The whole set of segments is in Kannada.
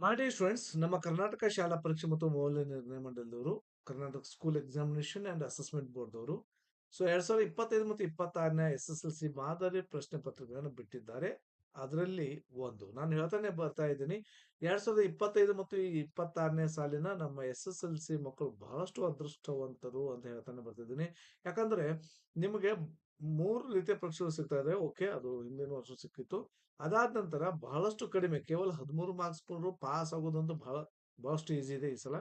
ಮಾಡಿ ಸ್ಟೂಡೆಂಟ್ಸ್ ನಮ್ಮ ಕರ್ನಾಟಕ ಶಾಲಾ ಪರೀಕ್ಷೆ ಮತ್ತು ಮೌಲ್ಯ ನಿರ್ಣಯ ಮಂಡಳಿದವರು Karnataka school examination and assessment board ಅವರು 2025 ಮತ್ತು 26ನೇ SSLC ಮಾದರಿ ಪ್ರಶ್ನೆ ಪತ್ರಿಕೆಗಳನ್ನು ಬಿಟ್ಟಿದ್ದಾರೆ. ಅದರಲ್ಲಿ ಒಂದು ನಾನು ಹೇಳ್ತಾನೆ ಬರ್ತಾ ಇದ್ದೀನಿ. 2025 ಮತ್ತು 26ನೇ ಸಾಲಿನ ನಮ್ಮ SSLC ಮಕ್ಕಳು ಬಹಳಷ್ಟು ಅದೃಷ್ಟವಂತರು ಅಂತ ಹೇಳ್ತಾನೆ ಬರ್ತಿದ್ದೀನಿ. ಯಾಕಂದ್ರೆ ನಿಮಗೆ ಮೂರು ರೀತಿಯ ಪರೀಕ್ಷೆಗಳು ಸಿಗ್ತಾ ಇದೆ. ಓಕೆ, ಅದು ಹಿಂದಿನ ವರ್ಷ ಸಿಕ್ಕಿತ್ತು. ಅದಾದ ನಂತರ ಬಹಳಷ್ಟು ಕಡಿಮೆ, ಕೇವಲ 13 ಮಾರ್ಕ್ಸ್ ಕೊಟ್ಟರು ಪಾಸ್ ಆಗೋದಂತೂ ಬಹಳಷ್ಟು ಈಸಿ ಇದೆ ಈ ಸಲ.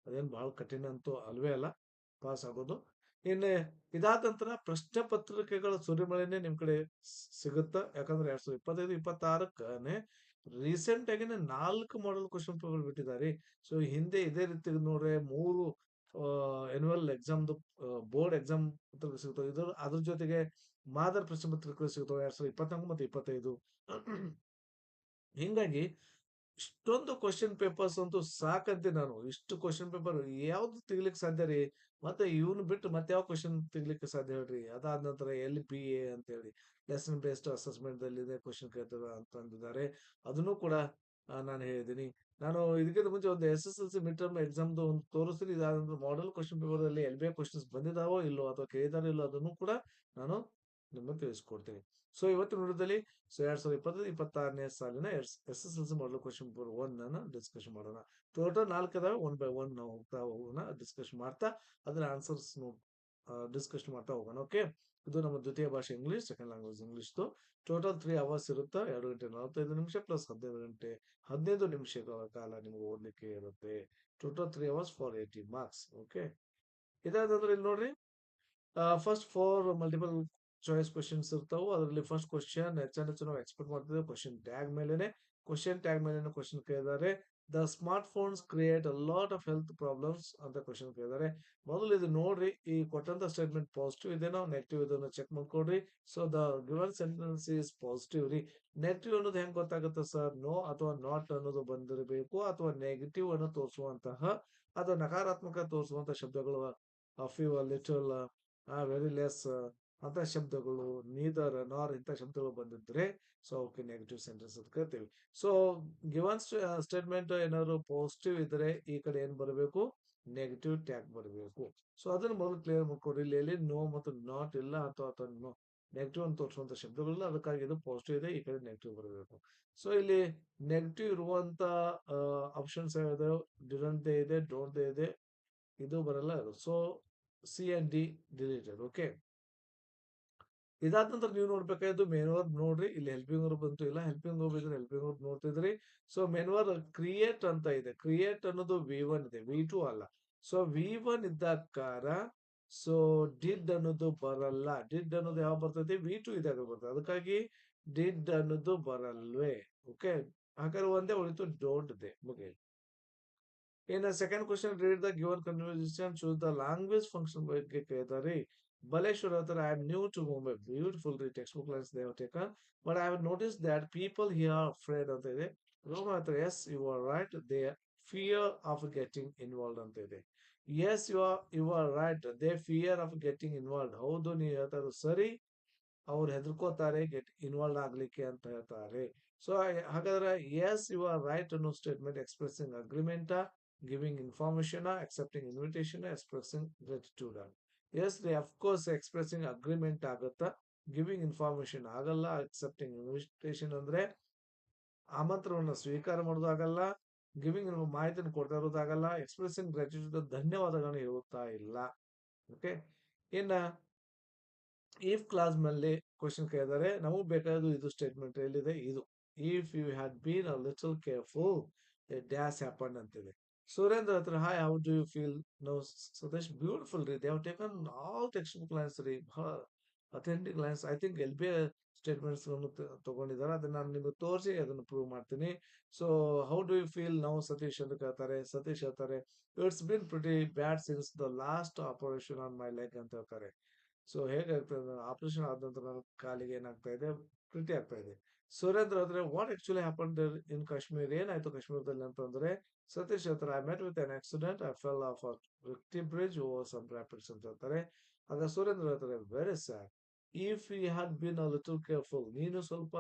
ಅದೇನು ಬಹಳ ಕಠಿಣ ಅಂತೂ ಅಲ್ವೇ ಅಲ್ಲ ಪಾಸ್ ಆಗೋದು. ಇನ್ನು ಇದಾದ ನಂತರ ಪ್ರಶ್ನೆ ಪತ್ರಿಕೆಗಳ ಸುರಿಮಳೆನೆ ನಿಮ್ ಕಡೆ ಸಿಗುತ್ತಾ. ಯಾಕಂದ್ರೆ 2025-26ನೇ ರೀಸೆಂಟ್ ಆಗಿನೇ 4 ಮಾಡಲ್ ಕ್ವಶನ್ ಪೇಪರ್ ಬಿಟ್ಟಿದ್ದಾರೆ. ಸೊ ಹಿಂದೆ ಇದೇ ರೀತಿ ನೋಡ್ರೆ 3 ಎನ್ಯುವಲ್ ಎಕ್ಸಾಮ್ದು ಬೋರ್ಡ್ ಎಕ್ಸಾಮ್ ಪತ್ರಿಕೆ ಸಿಗ್ತವೆ. ಅದ್ರ ಜೊತೆಗೆ ಮಾದರಿ ಪ್ರಶ್ನೆ ಪತ್ರಿಕೆಗಳು ಸಿಗ್ತವೆ 2024 ಮತ್ತು 25. ಹಿಂಗಾಗಿ ಇಷ್ಟೊಂದು ಕ್ವಶನ್ ಪೇಪರ್ಸ್ ಅಂತೂ ಸಾಕಂತೆ. ನಾನು ಇಷ್ಟು ಕ್ವಶನ್ ಪೇಪರ್ ಯಾವ್ದು ತೆಗಿಲಿಕ್ಕೆ ಸಾಧ್ಯ ರೀ? ಮತ್ತೆ ಇವನು ಬಿಟ್ಟು ಮತ್ತೆ ಯಾವ ಕ್ವಶನ್ ತೆಗಿಲಿಕ್ಕೆ ಸಾಧ್ಯ ಹೇಳ್ರಿ? ಅದಾದ ನಂತರ LPA ಅಂತ ಹೇಳಿ ಲೆಸನ್ ಬೇಸ್ಡ್ ಅಸೆಸ್ಮೆಂಟ್ ದಲ್ಲಿ ಕ್ವಶನ್ ಕೇಳ್ತಾರ ಅಂತ ಅಂದಿದ್ದಾರೆ. ಅದನ್ನು ಕೂಡ ನಾನು ಹೇಳಿದ್ದೀನಿ. ನಾನು ಇದಕ್ಕಿಂತ ಮುಂಚೆ ಒಂದು SSLC ಮಿಡ್ ಟರ್ಮ್ ಎಕ್ಸಾಮ್ದು ಒಂದು ತೋರಿಸ್ತೀನಿ. ಇದಾದ ನಂತರ ಮಾಡೆಲ್ ಕ್ವಶನ್ ಪೇಪರ್ ಅಲ್ಲಿ LBA ಕ್ವಶನ್ಸ್ ಬಂದಿದಾವೋ ಇಲ್ಲೋ ಅಥವಾ ಕೇಳಿದಾರೋ ಇಲ್ಲೋ ಅದನ್ನು ಕೂಡ ನಾನು ನಿಮಗೆ ತಿಳಿಸ್ಕೊಡ್ತೀನಿ. ಸೊ ಇವತ್ತಿನ ವಿಡಿಯೋದಲ್ಲಿ 2025-26ನೇ ಸಾಲಿನ SSLC ಮಾಡಲ್ ಕ್ವಶನ್ ಪೇಪರ್ 1 ಅನ್ನ ಡಿಸ್ಕಷನ್ ಮಾಡೋಣ. ಟೋಟಲ್ 4 ಇದಾವೆ. ಒನ್ ಬೈ ಒನ್ ನಾವು ಹೋಗ್ತಾ ಹೋಗೋಣ, ಡಿಸ್ಕಷನ್ ಮಾಡ್ತಾ ಅದರ ಆನ್ಸರ್ಸ್ ಡಿಸ್ಕಷನ್ ಮಾಡ್ತಾ ಹೋಗೋಣ. ಓಕೆ, ಇದು ನಮ್ಮ ದ್ವಿತೀಯ ಭಾಷೆ English, second language English. Total 3 hours ಇರುತ್ತೆ. 2 ಗಂಟೆ 45 ನಿಮಿಷ ಪ್ಲಸ್ 15 ಗಂಟೆ 15 ನಿಮಿಷಗಳ ಕಾಲ ನಿಮ್ಗೆ ಓದ್ಲಿಕ್ಕೆ ಇರುತ್ತೆ. Total 3 hours for 80 marks. Okay, ಇದಾದ್ರೆ ಇಲ್ಲಿ ನೋಡ್ರಿ, ಫಸ್ಟ್ 4 ಮಲ್ಟಿಪಲ್ ಚಾಯ್ಸ್ ಕ್ವಶನ್ಸ್ ಇರ್ತಾವೆ. ಅದರಲ್ಲಿ ಫಸ್ಟ್ ಕ್ವಶನ್ ಹೆಚ್ಚು ನಾವು ಎಕ್ಸ್ಪೆಕ್ಟ್ ಮಾಡ್ತಿದ್ದೇವೆ. ಕ್ವಶನ್ ಟ್ಯಾಗ್ ಮೇಲೆನೆ ಕ್ವಶನ್ ಕೇಳಿದ್ದಾರೆ. The smart phones create a lot of health problems ಅಂತ ಕ್ವಶನ್ ಕೇಳಿದ್ದಾರೆ. ಮೊದಲು ಇದು ನೋಡ್ರಿ, ಈ ಕೊಟ್ಟಂತ ಸ್ಟೇಟ್ಮೆಂಟ್ ಪಾಸಿಟಿವ್ ಇದೆ ನಾವು ನೆಗೆಟಿವ್ ಇದನ್ನ ಚೆಕ್ ಮಾಡ್ಕೊಡ್ರಿ. So the given sentence is positive ರೀ. ನೆಗೆಟಿವ್ ಅನ್ನೋದು ಹೆಂಗ್ ಗೊತ್ತಾಗುತ್ತೆ ಸರ್? ನೋ ಅಥವಾ ನಾಟ್ ಅನ್ನೋದು ಬಂದಿರಬೇಕು, ಅಥವಾ ನೆಗೆಟಿವ್ ಅನ್ನು ತೋರಿಸುವಂತಹ ಅಥವಾ ನಕಾರಾತ್ಮಕ ತೋರಿಸುವಂತಹ ಶಬ್ದಗಳು ಫ್ಯೂ, ಲಿಟಲ್, ವೆರಿ ಲೆಸ್ ಅಂತ ಶಬ್ದಗಳು, ನೀದರ್ ನಾರ್ ಇಂಥ ಶಬ್ದಗಳು ಬಂದಿದ್ರೆ ಸೊ ಅವಕ್ಕೆ ನೆಗೆಟಿವ್ ಸೆಂಟೆನ್ಸ್ ಅಂತ ಕರಿತೀವಿ. ಸೊ ಗಿವನ್ ಸ್ಟೇಟ್ಮೆಂಟ್ ಏನಾದ್ರು ಪಾಸಿಟಿವ್ ಇದ್ರೆ ಈ ಕಡೆ ಏನ್ ಬರಬೇಕು? ನೆಗೆಟಿವ್ ಟ್ಯಾಗ್ ಬರಬೇಕು. ಸೊ ಅದನ್ನ ಮೊದಲು ಕ್ಲಿಯರ್ ಮಾಡ್ಕೊಡ್ರಿ. ಇಲ್ಲಿ ನೋ ಮತ್ತು ನಾಟ್ ಇಲ್ಲ, ಅಥವಾ ನೆಗೆಟಿವ್ ಅಂತ ತೋರಿಸುವಂತ ಶಬ್ದಗಳಿಲ್ಲ. ಅದಕ್ಕಾಗಿ ಇದು ಪಾಸಿಟಿವ್ ಇದೆ, ಈ ಕಡೆ ನೆಗೆಟಿವ್ ಬರಬೇಕು. ಸೊ ಇಲ್ಲಿ ನೆಗೆಟಿವ್ ಇರುವಂತ ಆಪ್ಷನ್ಸ್ ಯಾವ್ದು? ಡಿಡಂಟ್ ಇದೆ, ಡೋಂಟ್ ಇದೆ, ಇದು ಬರಲ್ಲ. So C and D deleted. Okay, ಇದಾದ ನಂತರ ನೀವು ನೋಡ್ಬೇಕಾಯ್ತು ಮೇನ್ ವರ್ಬ್. ನೋಡ್ರಿ, ಇಲ್ಲಿ ಹೆಲ್ಪಿಂಗ್ ವರ್ಬ್ ಅಂತೂ ಇಲ್ಲ. ಹೆಲ್ಪಿಂಗ್ ವರ್ಬ್ ಇದ್ರೆ ಹೆಲ್ಪಿಂಗ್ ವರ್ಬ್ ನೋಡ್ತಿದ್ರಿ. ಸೊ ಮೇನ್ ವರ್ಬ್ ಕ್ರಿಯೇಟ್ ಅಂತ ಇದೆ. ಕ್ರಿಯೇಟ್ ಅನ್ನೋದು V1 ಇದೆ, V2 ಅಲ್ಲ. ಸೊ V1 ಇದ್ದಕ್ಕಾರ ಸೊ ಡಿಡ್ ಅನ್ನೋದು ಬರಲ್ಲ. ಡಿಡ್ ಅನ್ನೋದು ಯಾವ ಬರ್ತೈತಿ? V2 ಇದಾಗ ಬರ್ತದೆ. ಅದಕ್ಕಾಗಿ ಡಿಡ್ ಅನ್ನೋದು ಬರಲ್ವೇ. ಓಕೆ, ಹಾಗಾದ್ರೆ ಒಂದೇ ಉಳಿತು, ಡೋಂಟ್ ಇದೆ. ಮುಗಿ. In a second question, read the given conversation, choose the language function ಬಗ್ಗೆ ಕೇಳ್ತಾರೆ. Baleshwar ಹೇಳ್ತಾರೆ, I am new to Mumbai. Beautiful textbook lines they have taken. But I have noticed that people here are afraid ಅಂತ ಇದೆ. Roma ಹೇಳ್ತಾರೆ, yes, you are right. They fear of getting involved ಅಂತ ಇದೆ. Yes, you are right. They fear of getting involved. ಹೌದು, ನೀವು ಹೇಳ್ತಾರೆ ಸರಿ. ಅವ್ರು ಹೆದರ್ಕೋತಾರೆ ಗೆಟ್ ಇನ್ವಾಲ್ವ್ ಆಗ್ಲಿಕ್ಕೆ ಅಂತ ಹೇಳ್ತಾರೆ. ಸೊ ಹಾಗಾದ್ರೆ ಎಸ್ ಯು ಆರ್ ರೈಟ್ ಅನ್ನೋ statement expressing agreement, giving information, accepting invitation, expressing gratitude. Yes ರೀ, ಅಫ್ಕೋರ್ಸ್ ಎಕ್ಸ್ಪ್ರೆಸಿಂಗ್ ಅಗ್ರಿಮೆಂಟ್ ಆಗುತ್ತಾ, ಗಿವಿಂಗ್ ಇನ್ಫಾರ್ಮೇಶನ್ ಆಗಲ್ಲ. ಅಕ್ಸೆಪ್ಟಿಂಗ್ ಇನ್ವಿಟೇಷನ್ ಅಂದ್ರೆ ಆಮಂತ್ರಣವನ್ನು ಸ್ವೀಕಾರ ಮಾಡೋದಾಗಲ್ಲ. ಗಿವಿಂಗ್ ಮಾಹಿತಿಯನ್ನು ಕೊಡ್ತಾ ಇರೋದಾಗಲ್ಲ. ಎಕ್ಸ್ಪ್ರೆಸಿಂಗ್ ಗ್ರಾಟಿಟ್ಯೂಡ್ ಧನ್ಯವಾದಗಳನ್ನು ಹೇಳುತ್ತಾ ಇಲ್ಲ. ಓಕೆ, ಇನ್ನ ಇಫ್ ಕ್ಲಾಸ್ ಮೇಲೆ ಕ್ವಶನ್ ಕೇಳಿದರೆ ನಮಗ್ ಬೇಕಾದ ಇದು ಸ್ಟೇಟ್ಮೆಂಟ್ ಎಲ್ಲಿದೆ? ಇದು if you had been a little careful dash happen ಅಂತಿದೆ. ಸುರೇಂದ್ರ ಹತ್ರ, hi, how do you feel? No Satish, beautiful ರೀ. They have taken all text book lines ರೀ, ಬಹಳ authentic lines. I think LBA statements ತಗೊಂಡಿದ್ದಾರೆ. ಅದನ್ನ ನಾನು ನಿಮ್ಗೆ ತೋರಿಸಿ ಅದನ್ನು ಪ್ರೂವ್ ಮಾಡ್ತೀನಿ. So how do you feel now Satish ಅಂತ ಕೇಳ್ತಾರೆ. ಸತೀಶ್ ಹೇಳ್ತಾರೆ, it's been pretty bad since the last operation on my leg ಅಂತ ಹೇಳ್ತಾರೆ. ಸೊ ಹೇಗಾಗ್ತದೆ? ಆಪರೇಷನ್ ಆದ ನಂತರ ನನ್ನ ಕಾಲಿಗೆ ಏನಾಗ್ತಾ ಇದೆ? ಪ್ರೀತಿ ಆಗ್ತಾ ಇದೆ. ಸುರೇಂದ್ರ ಅಂದ್ರೆ what actually happen in Kashmir? ಏನಾಯ್ತು ಕಾಶ್ಮೀರದಲ್ಲಿ ಅಂತಂದ್ರೆ, ಸತೀಶ್ ಹತ್ರ, I met with an accident, I fell off ವಿಕ್ಟಿ ಬ್ರಿಡ್ಜ್ ಓವರ್ ಸಮ್ ರಾಪಿಡ್ಸ್ ಅಂತ ಹೇಳ್ತಾರೆ. ಆಗ ಸುರೇಂದ್ರ ಹೇಳ್ತಾರೆ, very sad. If you had been a little careful, ನೀನು ಸ್ವಲ್ಪ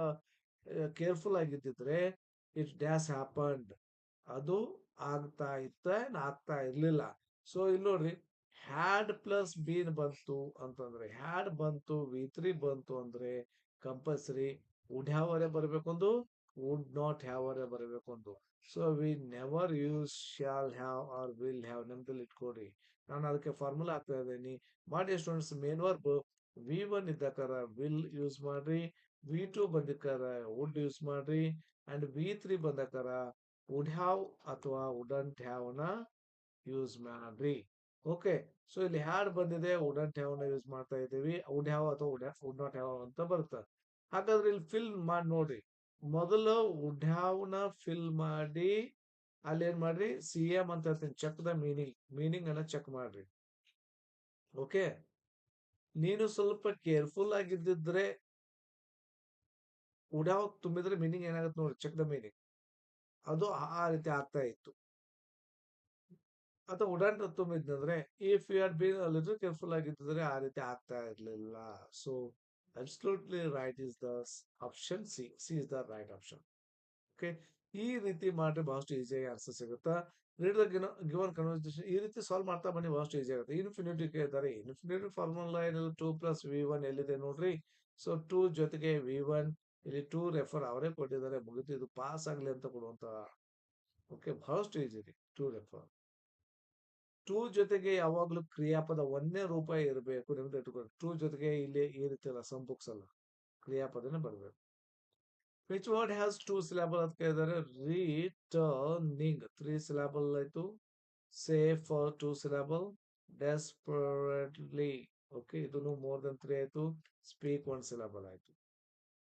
ಕೇರ್ಫುಲ್ ಆಗಿದ್ದಿದ್ರೆ, ಇಟ್ ಡ್ಯಾಸ್ ಹ್ಯಾಪನ್ಡ್. ಅದು ಆಗ್ತಾ ಇತ್ತ ಆಗ್ತಾ ಇರ್ಲಿಲ್ಲ. ಸೊ ಇಲ್ಲಿ ನೋಡ್ರಿ, ಹ್ಯಾಡ್ ಪ್ಲಸ್ ಬೀನ್ ಬಂತು ಅಂತಂದ್ರೆ, ಹ್ಯಾಡ್ ಬಂತು ವಿ3 ಬಂತು ಅಂದ್ರೆ ಕಂಪಲ್ಸರಿ ವುಡ್ ಹ್ಯಾವ್ ಅವರೇ ಬರಬೇಕೊಂದು, ವುಡ್ ನಾಟ್ ಹ್ಯಾವ್ ಅವರೇ ಬರಬೇಕೊಂದು. So we never use shall have or will have, ನೆನಪಲ್ಲಿ ಇಟ್ಕೊಡ್ರಿ. ನಾನು ಅದಕ್ಕೆ ಫಾರ್ಮುಲಾ ಹಾಕ್ತಾ ಇದ್ದೀನಿ. ಮಾಡಿ ಸ್ಟೂಡೆಂಟ್ಸ್, ಮೇನ್ ವರ್ಬ್ ವಿ1 ಇದ್ದಕ್ಕಾರ ವಿಲ್ ಯೂಸ್ ಮಾಡ್ರಿ, ವಿ2 ಬಂದಿಕ್ಕಾರ ವುಡ್ ಯೂಸ್ ಮಾಡ್ರಿ, ಅಂಡ್ ವಿ3 ಬಂದಕ್ಕಾರ ವುಡ್ ಹ್ಯಾವ್ ಅಥವಾ ವುಡಂಟ್ ಹ್ಯಾವ್ ನ ಯೂಸ್ ಮಾಡ್ರಿ. ಓಕೆ, ಸೊ ಇಲ್ಲಿ ಹ್ಯಾಡ್ ಬಂದಿದೆ, ವುಡಂಟ್ ಹ್ಯಾವ್ ನ ಯೂಸ್ ಮಾಡ್ತಾ ಇದ್ದೀವಿ. ವುಡ್ ಹ್ಯಾವ್ ಅಥವಾ ವುಡ್ ನಾಟ್ ಹ್ಯಾವ್ ಅಂತ ಬರುತ್ತೆ. ಹಾಗಾದ್ರೆ ಇಲ್ಲಿ ಫಿಲ್ ಮಾಡಿ ನೋಡ್ರಿ. ಮೊದಲು ವುಡ್ ಹ್ಯಾವ್ ನ ಫಿಲ್ ಮಾಡಿ ಅಲ್ಲಿ ಏನ್ ಮಾಡ್ರಿ, ಸಿ ಎಂ ಅಂತ ಹೇಳ್ತೀನಿ, ಚೆಕ್ ದ ಮೀನಿಂಗ್ ಅನ್ನ ಚೆಕ್ ಮಾಡ್ರಿ. ಓಕೆ, ನೀನು ಸ್ವಲ್ಪ ಕೇರ್ಫುಲ್ ಆಗಿದ್ದಿದ್ರೆ ವುಡ್ ಹ್ಯಾವ್ ತುಂಬಿದ್ರೆ ಮೀನಿಂಗ್ ಏನಾಗುತ್ತೆ ನೋಡಿ, ಚೆಕ್ ದ ಮೀನಿಂಗ್, ಅದು ಆ ರೀತಿ ಆಗ್ತಾ ಇತ್ತು. ಅಥವಾ ವುಡಂಟ್ ತುಂಬಿದ್ದಂದ್ರೆ if you are been little careful ಆಗಿದ್ದರೆ ಆ ರೀತಿ ಆಗ್ತಾ ಇರ್ಲಿಲ್ಲ. So absolutely right is the option C. C is the right option. Okay, ಈ ರೀತಿ ಮಾಡ್ರೆ ಬಹಳಷ್ಟು ಈಸಿಯಾಗಿ ಆನ್ಸರ್ ಸಿಗುತ್ತಾ. ರೀಡ್ ದ ಗಿವನ್ ಕನ್ವರ್ಸೇಷನ್, ಈ ರೀತಿ ಸಾಲ್ವ್ ಮಾಡ್ತಾ ಬನ್ನಿ, ಬಹಳಷ್ಟು ಈಸಿ ಆಗುತ್ತೆ. ಇನ್ಫಿನಿಟಿ ಕೇಳ್ತಾರೆ, ಇನ್ಫಿನಿಟಿ ಫಾರ್ಮುಲಾ ಏನಿಲ್ಲ, 2 + V1 ಎಲ್ಲಿದೆ ನೋಡ್ರಿ. ಸೊ 2 ಜೊತೆಗೆ V1, ಇಲ್ಲಿ 2 ರೆಫರ್ ಅವರೇ ಕೊಟ್ಟಿದ್ದಾರೆ, ಮುಗಿತು, ಇದು ಪಾಸ್ ಆಗ್ಲಿ ಅಂತ ಕೊಡುವಂತ. ಓಕೆ, ಬಹಳಷ್ಟು ಈಸಿ ಇದೆ. 2 ರೆಫರ್, 2 ಜೊತೆಗೆ ಯಾವಾಗ್ಲೂ ಕ್ರಿಯಾಪದ ಒಂದೇ ರೂಪ ಇರಬೇಕು. ನಿಮ್ದು ಇಟ್ಕೊಂಡು 2 ಜೊತೆಗೆ ಇಲ್ಲಿ ಈ ರೀತಿ ಅಲ್ಲ, ಸಮ್ ಬುಕ್ಸ್ ಅಲ್ಲ, ಕ್ರಿಯಾಪದನೇ ಬರಬೇಕು. ವಿಚ್ ವರ್ಡ್ ಹ್ಯಾಸ್ 2 ಸಿಲಾಬಲ್ ಅಂತ ಕೇಳಿದರೆ, ರಿಟರ್ನಿಂಗ್ 3 ಸಿಲಾಬಲ್ ಆಯ್ತು, ಸೇಫ್ 2 ಸಿಲಾಬಲ್, ಡೆಸ್ಪರೇಟ್ಲಿ, ಓಕೆ, ಇದನ್ನು ಮೋರ್ ದನ್ 3 ಆಯ್ತು, ಸ್ಪೀಕ್ 1 ಸಿಲಾಬಲ್ ಆಯ್ತು.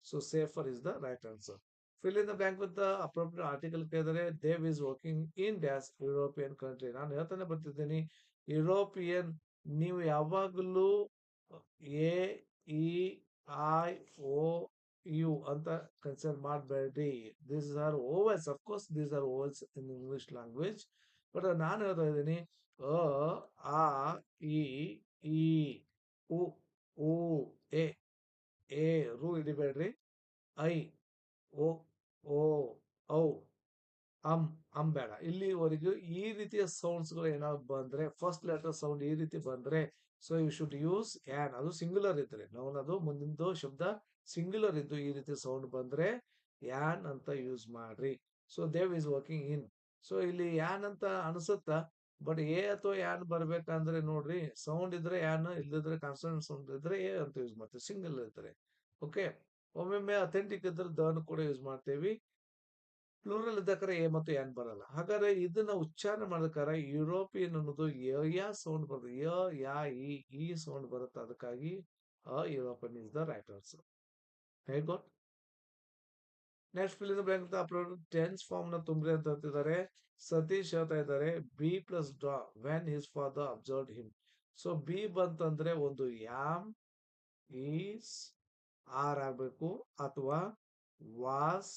So safer is the right answer. Fill in the blank with the appropriate article ಕೇಳಿದರೆ, Dev is working in dash European country. ನಾನು ಹೇಳ್ತಾನೆ ಬರ್ತಿದ್ದೀನಿ, ಯುರೋಪಿಯನ್, ನೀವು ಯಾವಾಗಲೂ A E I O U ಅಂತ ಕನ್ಸಿಡರ್ ಮಾಡಬೇಡ್ರಿ. This are vowels, of course these are vowels in English language. But ನಾನು ಹೇಳ್ತಾ ಇದ್ದೀನಿ, ಅ ಆ ಇ ಈ ಉ ಊ ಎ ಎ ರು ಹಿಡಿಬೇಡ್ರಿ. ಐ ಓ ಓ ಔ ಬೇಡ. ಇಲ್ಲಿವರೆಗೂ ಈ ರೀತಿಯ ಸೌಂಡ್ಸ್ ಗಳು ಏನಾದ್ರು ಬಂದ್ರೆ, ಫಸ್ಟ್ ಲೆಟರ್ ಸೌಂಡ್ ಈ ರೀತಿ ಬಂದ್ರೆ, so you should use an. ಅದು ಸಿಂಗುಲರ್ ಇದ್ರೆ, ನಾವು ಅದು ಮುಂದಿನ ಶಬ್ದ ಸಿಂಗುಲರ್ ಇದ್ದು ಈ ರೀತಿ ಸೌಂಡ್ ಬಂದ್ರೆ ಯಾನ್ ಅಂತ ಯೂಸ್ ಮಾಡ್ರಿ. So Dev is working in. So ಇಲ್ಲಿ ಯಾನ್ ಅಂತ ಅನ್ಸುತ್ತಾ, ಬಟ್ ಎ ಅಥವಾ ಯಾನ್ ಬರ್ಬೇಕಂದ್ರೆ ನೋಡ್ರಿ, ಸೌಂಡ್ ಇದ್ರೆ ಯಾನ್, ಇಲ್ಲದಿದ್ರೆ ಕಾನ್ಸೋನೆಂಟ್ ಸೌಂಡ್ ಇದ್ರೆ ಎ ಅಂತ ಯೂಸ್ ಮಾಡ್ತೀವಿ, ಸಿಂಗಲ್ ಇದ್ರೆ. ಓಕೆ, ಒಮ್ಮೊಮ್ಮೆ ಅಥೆಂಟಿಕ್ ಇದ್ರೆ ದ ಕೂಡ ಯೂಸ್ ಮಾಡ್ತೇವಿ. ಪ್ಲೂರಲ್ ಇದ್ದಕ್ಕಾರ ಎ ಮತ್ತು ಎನ್ ಬರಲ್ಲ. ಹಾಗಾದ್ರೆ ಇದನ್ನ ಉಚ್ಚಾರಣೆ ಮಾಡಕ್ಕಾರ ಯುರೋಪಿಯನ್ ಅನ್ನೋದು ಯ ಸೌಂಡ್ ಬರ್ತದೆ, ಯಾ ಈ ಸೌಂಡ್ ಬರುತ್ತೆ. ಅದಕ್ಕಾಗಿ European is the right answer. Very good. Next fill in the blank upload tense form ನ ತುಂಬ್ರಿ ಅಂತ ಹೇಳ್ತಿದ್ದಾರೆ. ಸತೀಶ್ ಹೇಳ್ತಾ ಇದ್ದಾರೆ, B plus draw when his father observed him. So B ಬಂತಂದ್ರೆ ಒಂದು ಯಾಮ್, ಈಸ್, ಆರ್ ಆಗ್ಬೇಕು, ಅಥವಾ ವಾಸ್,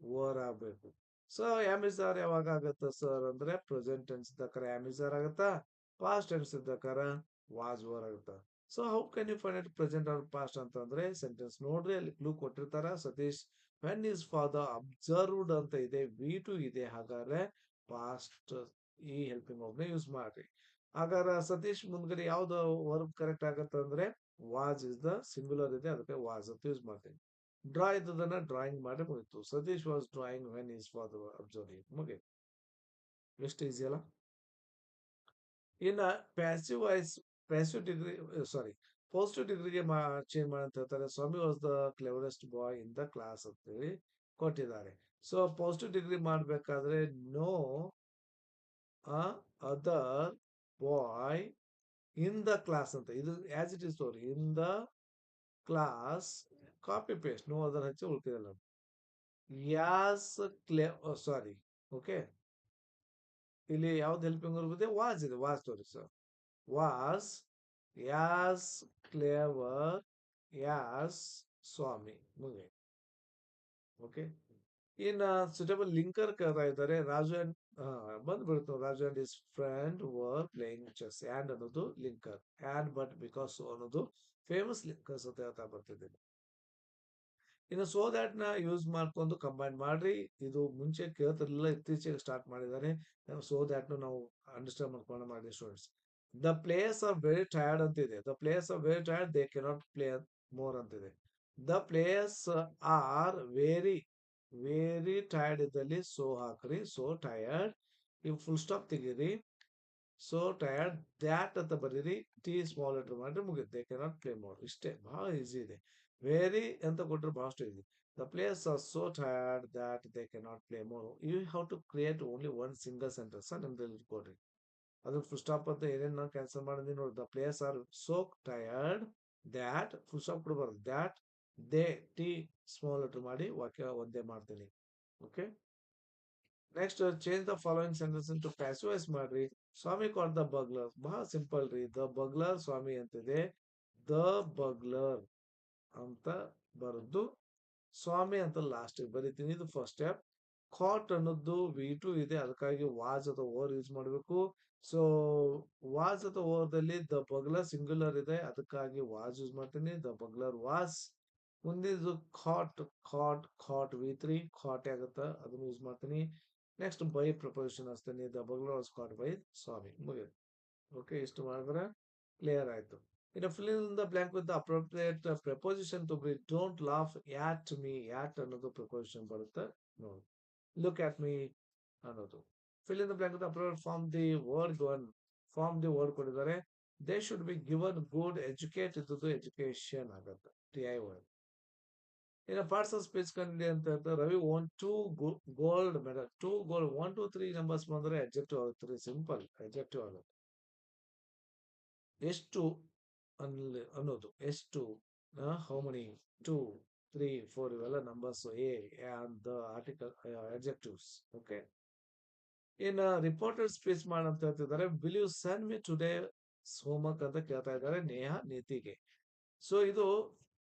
ವರ್ ಆಗ್ಬೇಕು. ಸೊ ಆರ್ ಯಾವಾಗ ಆಗತ್ತ ಸರ್ ಅಂದ್ರೆ, ಪ್ರೆಸೆಂಟ್ ಟೆನ್ಸ್ ಇದ್ದಕ್ಕಾರ ಆರ್ ಆಗತ್ತಾ, ಪಾಸ್ಟ್ ಟೆನ್ಸ್ ಇದ್ದಕ್ಕಾರ ವಾಸ್, ವರ್ ಆಗುತ್ತಾ. So how can you find it present R past ಅಂತಂದ್ರೆ, ಸೆಂಟೆನ್ಸ್ ನೋಡ್ರಿ, ಅಲ್ಲಿ ಕ್ಲೂ ಕೊಟ್ಟಿರ್ತಾರ. Satish when is father observed ಅಂತ ಇದೆ, ವಿ2 ಇದೆ, ಹಾಗಾದ್ರೆ ಪಾಸ್ಟ್ ಈ ಹೆಲ್ಪಿಂಗ್ ವರ್ಬ್ನ ಯೂಸ್ ಮಾಡ್ರಿ. ಹಾಗಾದ್ರೆ ಸತೀಶ್ ಮುಂದ್ಗಡೆ ಯಾವ್ದು ವರ್ಬ್ ಕರೆಕ್ಟ್ ಆಗತ್ತೆ ಅಂದ್ರೆ, ವಾಸ್ ಇಸ್ ದ ಸಿಂಗುಲರ್ ಇದೆ, ಅದಕ್ಕೆ ವಾಸ್ ಅಂತ ಯೂಸ್ ಮಾಡ್ತೀನಿ. ಡ್ರಾ ಇದ್ದದನ್ನ ಡ್ರಾಯಿಂಗ್ ಮಾಡಿ ಮುಗಿತು. Satish was drawing when his father observe ಮುಗಿ. ಎಷ್ಟು ಈಸಿ ಅಲ್ಲ. ಇನ್ನ passive voice, passive degree, sorry, positive ಡಿಗ್ರಿಗೆ ಚೇಂಜ್ ಮಾಡಿ ಅಂತ ಹೇಳ್ತಾರೆ. Swami was the cleverest boy in the class ಅಂತ ಹೇಳಿ ಕೊಟ್ಟಿದ್ದಾರೆ. ಸೊ ಪಾಸಿಟಿವ್ ಡಿಗ್ರಿ ಮಾಡ್ಬೇಕಾದ್ರೆ, no other boy in the class ಅಂತ, ಇದು ಆಸ್ ಇಟ್ ಇಸ್ ತೋರಿ, in the class, copy paste, no other ಹಚ್ಚಿ ಉಳ್ತಿರಲ್ಲ. ಯಾಸ್ ಸಾರಿ, ಓಕೆ, ಇಲ್ಲಿ ಯಾವ್ದು ಹೆಲ್ಪಿಂಗ್ ವರ್ಬ್ ಇದೆ, ವಾಸ್ ಇದೆ, ವಾಸ್ ತೋರಿ sir. Was as clever as Swami ಮುಗಿ. ಓಕೆ, ಇನ್ನ ಸುಟೇಬಲ್ ಲಿಂಕರ್ ಕೇಳ್ತಾ ಇದ್ದಾರೆ. ರಾಜು ಅಂಡ್ ಬಂದ್ಬಿಡ್ತು, Raju and is friend were playing chess. And ಅನ್ನೋದು ಲಿಂಕರ್, ಆ್ಯಂಡ್ ಬಟ್ ಬಿಕಾಸ್ ಅನ್ನೋದು ಫೇಮಸ್ ಲಿಂಕರ್ಸ್ ಅಂತ ಹೇಳ್ತಾ ಬರ್ತಿದ್ದೀನಿ. ಇನ್ನು ಸೋ ದ್ಯಾಟ್ ನ ಯೂಸ್ ಮಾಡ್ಕೊಂಡು ಕಂಬೈನ್ ಮಾಡ್ರಿ. ಇದು ಮುಂಚೆ ಕೇಳ್ತಿರ್ಲಿಲ್ಲ, ಇತ್ತೀಚೆಗೆ ಸ್ಟಾರ್ಟ್ ಮಾಡಿದ್ದಾರೆ. ಸೋ ದ್ಯಾಟ್ ನಾವು ಅಂಡರ್ಸ್ಟ್ಯಾಂಡ್ ಮಾಡ್ಕೊಂಡು ಮಾಡಿ students. The players are very tired ಅಂತಿದೆ. The players are very tired, they cannot play more ಅಂತಿದೆ. The players are very tired ಇದ್ದಲ್ಲಿ ಸೋ ಹಾಕ್ರಿ, ಸೋ ಟಯರ್ಡ್. ನೀವು ಫುಲ್ ಸ್ಟಾಪ್ ತೆಗೀರಿ, ಸೋ ಟಯರ್ಡ್ ದ್ಯಾಟ್ ಅಂತ ಬರೀರಿ, ಟಿ ಸ್ಮಾಲ್ ಲೆಟರ್ ಮಾಡ್ರಿ, ಮುಗಿದು ದೇ ಕೆನಾಟ್ ಪ್ಲೇ ಮೋರ್. ಇಷ್ಟೇ, ಬಹಳ ಈಸಿ ಇದೆ. ವೆರಿ ಅಂತ ಕೊಟ್ಟರೆ ಬಹಳಷ್ಟು easy. The players are so tired that they cannot play more. You have to create only one single sentence ನಿಮ್ದಲ್ಲಿ ಇಟ್ಕೊಡ್ರಿ. ಅದು ಫುಲ್ ಸ್ಟಾಪ್ ಅಂತ ಏನೇನು ನಾವು ಕ್ಯಾನ್ಸಲ್ ಮಾಡಿದ್ವಿ ನೋಡಿ. The players are so tired that, full stop ಕೊಡಬಾರ್ದು, that they T small letter ಮಾಡಿ ವಾಕ್ಯ ಒಂದೇ ಮಾಡ್ತೀನಿ. Okay, next change the following sentence to passive voice ಮಾಡ್ರಿ. ಸ್ವಾಮಿ ಕಾಟ್ ದ ಬಗ್ಲರ್, ಬಹಳ ಸಿಂಪಲ್ ರೀ. ದ ಬಗ್ಲರ್ ಸ್ವಾಮಿ ಅಂತಿದೆ, ದ ಬಗ್ಲರ್ ಅಂತ ಬರೆದು ಸ್ವಾಮಿ ಅಂತ ಲಾಸ್ಟ್ ಬರೀತೀನಿ. ಇದು ಫಸ್ಟ್ ಸ್ಟೆಪ್. ಕಾಟ್ ಅನ್ನೋದು V2 ಇದೆ, ಅದಕ್ಕಾಗಿ ವಾಸ್ ಅಥವಾ ಓವರ್ ಯೂಸ್ ಮಾಡಬೇಕು. ಸೊ ವಾಸ್ ಅಥವಾ ಓವರ್ದಲ್ಲಿ ದ ಬಗ್ಲರ್ ಸಿಂಗ್ಯುಲರ್ ಇದೆ, ಅದಕ್ಕಾಗಿ ವಾಸ್ ಯೂಸ್ ಮಾಡ್ತೀನಿ. The bugler was. ಮುಂದಿದ್ದು ಕಾಟ್, ಕಾಟ್ V3 ಕಾಟ್ ಆಗುತ್ತಾ, ಅದನ್ನು ಯೂಸ್ ಮಾಡ್ತೀನಿ. ನೆಕ್ಸ್ಟ್ ಬೈ ಪ್ರಪೋಸಿಷನ್ ಹಚ್ತೀನಿ. The bugler was caught by Swami, ಮುಗಿದು. ಓಕೆ, ಇಷ್ಟು ಮಾಡಿದ್ರೆ ಕ್ಲಿಯರ್ ಆಯ್ತು. ಇನ್ನು fill in the blank with the appropriate preposition to be. Don't laugh at me. At ಅನ್ನೋದು preposition ಬರುತ್ತೆ ನೋಡಿ. Look at me ಅನ್ನೋದು. Fill in the blank with the appropriate form the word ಕೊಟ್ಟಿದ್ದಾರೆ. They should be given good educate, ಇದ್ದದ್ದು education ಆಗುತ್ತೆ, TI word. ಇನ್ನು ಪಾರ್ಟ್ಸ್ ಆಫ್ ಸ್ಪೀಚ್ ಕಂಡಿಡಿ ಅಂತ ಹೇಳ್ತಾರೆ. Ravi own 2 gold medal. 2 gold, 1 2 3 numbers ಬಂದ್ರೆ ಅಡ್ಜೆಕ್ಟಿವ್ ಆಗುತ್ತೆ, ಸಿಂಪಲ್ ಅಡ್ಜೆಕ್ಟಿವ್ ಆಗುತ್ತೆ. ಎಷ್ಟು ಅನ್ನೋದು, ಎಷ್ಟು, ಹೌ ಮನಿ, 2 3 4 ಇವೆಲ್ಲ numbers, a and the article adjectives. Okay, ಇನ್ನು ರಿಪೋರ್ಟೆಡ್ ಸ್ಪೀಚ್ ಮಾಡಂತ ಹೇಳ್ತಿದ್ದಾರೆ. Will you send me today homework ಅಂತ ಕೇಳ್ತಾ ಇದ್ದಾರೆ ನೇಹಾ ನೀತಿಗೆ. ಸೊ ಇದು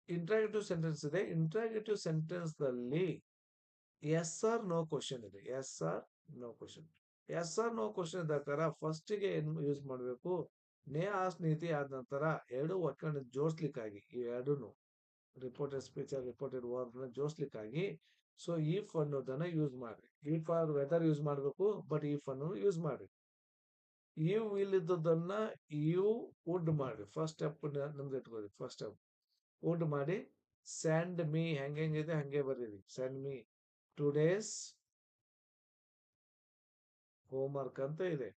ಇಂಟ್ರಾಗೇಟಿವ್ ಸೆಂಟೆನ್ಸ್ ಇದೆ. ಇಂಟ್ರಾಗೇಟಿವ್ ಸೆಂಟೆನ್ಸ್ ದಲ್ಲಿ ಎಸ್ ಆರ್ ನೋ ಕ್ವಶನ್ ಇದೆ. Yes or no question. Yes or no question ಇದ್ದ ಫಸ್ಟ್ ಗೆ ಏನ್ ಯೂಸ್ ಮಾಡಬೇಕು, ನೇ ಆಸ್ ನೀತಿ ಆದ ನಂತರ ಎರಡು ವಾಕ್ಯಗಳನ್ನ ಜೋಡಿಸ್ಲಿಕ್ಕಾಗಿ, ಈ ಎರಡೂ ರಿಪೋರ್ಟೆಡ್ ಸ್ಪೀಚ್ ರಿಪೋರ್ಟೆಡ್ ವರ್ಡ್ ಜೋಡಿಸ್ಲಿಕ್ಕಾಗಿ ಸೊ ಈಫ್ ಅನ್ನೋದನ್ನ ಯೂಸ್ ಮಾಡ್ರಿ. ಈಫ್ ಆರ್ ವೆದರ್ ಯೂಸ್ ಮಾಡಬೇಕು, ಬಟ್ ಈಫ್ ಅನ್ನೋದು ಯೂಸ್ ಮಾಡ್ರಿ. ಇವ್ ಇಲ್ಲದನ್ನ ಯು ವುಡ್ ಮಾಡ್ರಿ. ಫಸ್ಟ್ ಸ್ಟೆಪ್ ನಮ್ದು ಇಟ್ಕೋರಿ. ಫಸ್ಟ್ ಸ್ಟೆಪ್ ವುಡ್ ಮಾಡಿ, ಸೆಂಡ್ ಮೀ ಹೆಂಗಿದೆ ಹಂಗೆ ಬರೀರಿ. ಸೆಂಡ್ ಮೀ ಟುಡೇಸ್ ಹೋಮ್ವರ್ಕ್ ಅಂತ ಇದೆ.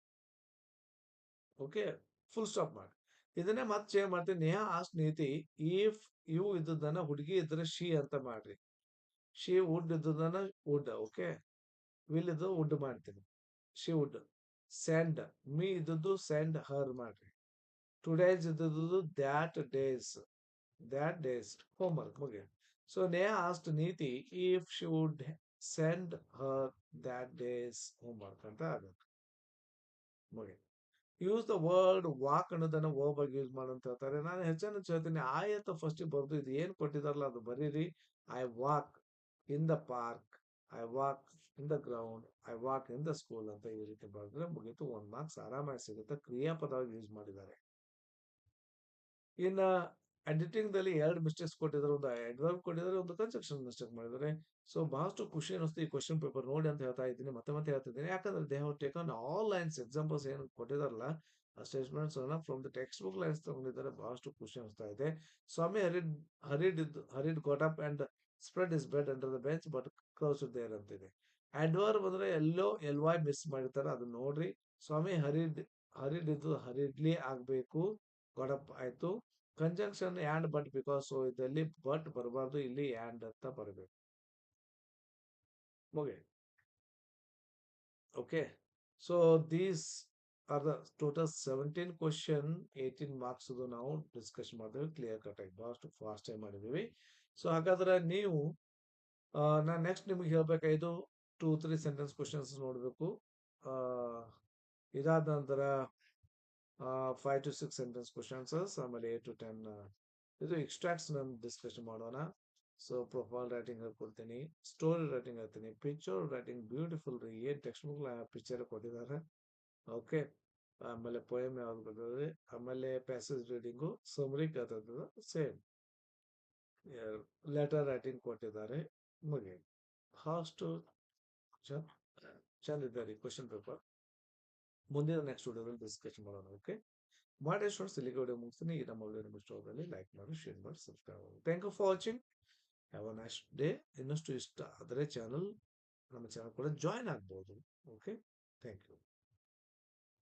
ಓಕೆ, ಫುಲ್ ಸ್ಟಾಪ್ ಮಾಡಿ. ಇದನ್ನೇ ಮತ್ತೆ ಚೇಂಜ್ ಮಾಡ್ತೀನಿ. Neha asked Niti if you ಇದ್ದದನ್ನ ಹುಡುಗಿ ಇದ್ರೆ ಶಿ ಅಂತ ಮಾಡ್ರಿ. ಶಿ ವುಡ್ ಇದ್ದದನ್ನ ವುಡ್. ಓಕೆ, ವಿಲ್ ಇದ್ದು ವುಡ್ ಮಾಡ್ತೀನಿ. She would. ಸೆಂಡ್ ಮೀ ಇದ್ದದ್ದು ಸೆಂಡ್ ಹರ್ ಮಾಡ್ರಿ. ಟುಡೇಸ್ ಇದ್ದದ್ದು ದ್ಯಾಟ್ ಡೇಸ್ ಹೋಮ್ವರ್ಕ್, ಮುಗಿ. So Neha asked Niti if she would send her that day's homework ಅಂತ ಆಗುತ್ತೆ, ಮುಗಿ. ಯೂಸ್ ದ ವರ್ಡ್ ವಾಕ್ ಅನ್ನೋದನ್ನ ವರ್ಬ್ ಆಗಿ ಯೂಸ್ ಮಾಡಂತ ಹೇಳ್ತಾರೆ. ನಾನು ಹೆಚ್ಚನ್ನು ಹೇಳ್ತೀನಿ, ಐ ಅಂತ ಫಸ್ಟ್ ಬರ್ದು ಇದು ಏನ್ ಕೊಟ್ಟಿದಾರಲ್ಲ ಅದು ಬರೀರಿ. I walk in the park, I walk in the ground, I walk in the school ಅಂತ ಈ ರೀತಿ ಬರೆದ್ರೆ ಮುಗೀತು. 1 ಮಾರ್ಕ್ಸ್ ಆರಾಮಾಗಿ ಸಿಗುತ್ತೆ. ಕ್ರಿಯಾಪದವಾಗಿ ಯೂಸ್ ಮಾಡಿದ್ದಾರೆ. ಇನ್ನ ಎಡಿಟಿಂಗ್ ದಲ್ಲಿ 2 ಮಿಸ್ಟೇಕ್ಸ್ ಕೊಟ್ಟಿದ್ದಾರೆ. ಒಂದು ಅಡ್ವರ್ಬ್ ಕೊಟ್ಟಿದ್ದಾರೆ, ಒಂದು ಕನ್ಸ್ಟ್ರಕ್ಷನ್ ಮಿಸ್ಟೇಕ್ ಮಾಡಿದ್ದಾರೆ. ಸೊ ಬಹಳಷ್ಟು ಖುಷಿ ಅನಿಸ್ತು ಈ ಕ್ವಶನ್ ಪೇಪರ್ ನೋಡಿ ಅಂತ ಹೇಳ್ತಾ ಇದ್ದೀನಿ. ಮತ್ತೆ ಹೇಳ್ತಿದ್ದೀನಿ, ಯಾಕಂದ್ರೆ they have taken all lines examples ಏನು ಕೊಟ್ಟಿದಾರಲ್ಲ ಆ statements from the text book lines ತಗೊಂಡಿದ್ದಾರೆ. ಬಹಳಷ್ಟು ಖುಷಿ ಅನಿಸ್ತಾ ಇದೆ. Swami hurried got up and spread his bed under the bench but close there ಅಂತಿದೆ. ಅಡ್ವರ್ಬ್ ಅಂದ್ರೆ ಎಲ್ಲೋ LY ಮಿಸ್ ಮಾಡಿರ್ತಾರೆ, ಅದನ್ನ ನೋಡ್ರಿ. ಸ್ವಾಮಿ ಹರಿಡ್ ಇದು ಹರಿಡ್ಲಿ ಆಗ್ಬೇಕು, ಗಾಟ್ ಅಪ್ ಆಯ್ತು. Conjunction and but because so ಇದ್ದಲ್ಲಿ ಬಟ್ ಬರಬಾರ್ದು, ಇಲ್ಲಿ ಆ್ಯಂಡ್ ಅಂತ ಬರಬೇಕು, ಮುಗಿ. Okay, so these are the total 17 question, 18 marks ನಾವು ಡಿಸ್ಕಷನ್ ಮಾಡಿದ್ವಿ. ಕ್ಲಿಯರ್ ಕಟ್ ಆಗಿ ಬಹಳಷ್ಟು ಫಾಸ್ಟ್ ಆಗಿ ಮಾಡಿದೀವಿ. ಸೊ ಹಾಗಾದ್ರೆ ನೀವು ನಾನು ನೆಕ್ಸ್ಟ್ ನಿಮ್ಗೆ ಹೇಳ್ಬೇಕಾಯ್ತು 2-3 ಸೆಂಟೆನ್ಸ್ ಕ್ವಶನ್ಸ್ ನೋಡ್ಬೇಕು. ಇದಾದ ನಂತರ 5 to 6 ಸೆಂಟೆನ್ಸ್ ಕ್ವಶನ್ಸ್, ಆಮೇಲೆ 8 to 10 ಇದು ಎಕ್ಸ್ಟ್ರಾಕ್ಟ್ಸ್ ನಾನು ಡಿಸ್ಕಷನ್ ಮಾಡೋಣ. ಸೊ ಪ್ರೊಫೈಲ್ ರೈಟಿಂಗ್ ಹೇಳ್ಕೊಡ್ತೀನಿ, ಸ್ಟೋರಿ ರೈಟಿಂಗ್ ಹೇಳ್ತೀನಿ, ಪಿಕ್ಚರ್ ರೈಟಿಂಗ್ ಬ್ಯೂಟಿಫುಲ್ ರೀ. ಏನ್ ಟೆಕ್ಸ್ಟ್ ಬುಕ್ ಪಿಕ್ಚರ್ ಕೊಟ್ಟಿದ್ದಾರೆ. ಓಕೆ, ಆಮೇಲೆ ಪೋಯಮ್ ಯಾವ್ದು ಬರ್ತದೆ, ಆಮೇಲೆ ಪ್ಯಾಸೇಜ್ ರೀಡಿಂಗು, ಸಮರಿ ಕೇಳ್ತದ ಸೇಮ್. ಲೆಟರ್ ರೈಟಿಂಗ್ ಕೊಟ್ಟಿದ್ದಾರೆ. ಮುಗಿ ಅಷ್ಟು ಚಂದ ಚಂದ ಇದ್ದಾರೆ ಕ್ವಶನ್ ಪೇಪರ್. ಮುಂದಿನ ನೆಕ್ಸ್ಟ್ ವಿಡಿಯೋದಲ್ಲಿ ಡಿಸ್ಕಸ್ ಮಾಡೋಣ. ಓಕೆ, ಮಾಡಿ ಸ್ಟೂಡೆಂಟ್ಸ್, ಇಲ್ಲಿಗೆ ವಿಡಿಯೋ ಮುಗಿಸ್ತೀನಿ. ಈ ನಮ್ಮ ವಿಡಿಯೋ ನಿಮಗೆ ಇಷ್ಟ ಆದಲ್ಲಿ ಲೈಕ್ ಮಾಡಿ, ಶೇರ್ ಮಾಡಿ, ಸಬ್ಸ್ಕ್ರೈಬ್ ಮಾಡಿ. Thank you for watching. Have a nice day. ಇನ್ನಷ್ಟು ಇಷ್ಟ ಆದರೆ ನಮ್ಮ ಚಾನಲ್ ಕೂಡ ಜಾಯ್ನ್ ಆಗ್ಬೋದು. Okay, thank you.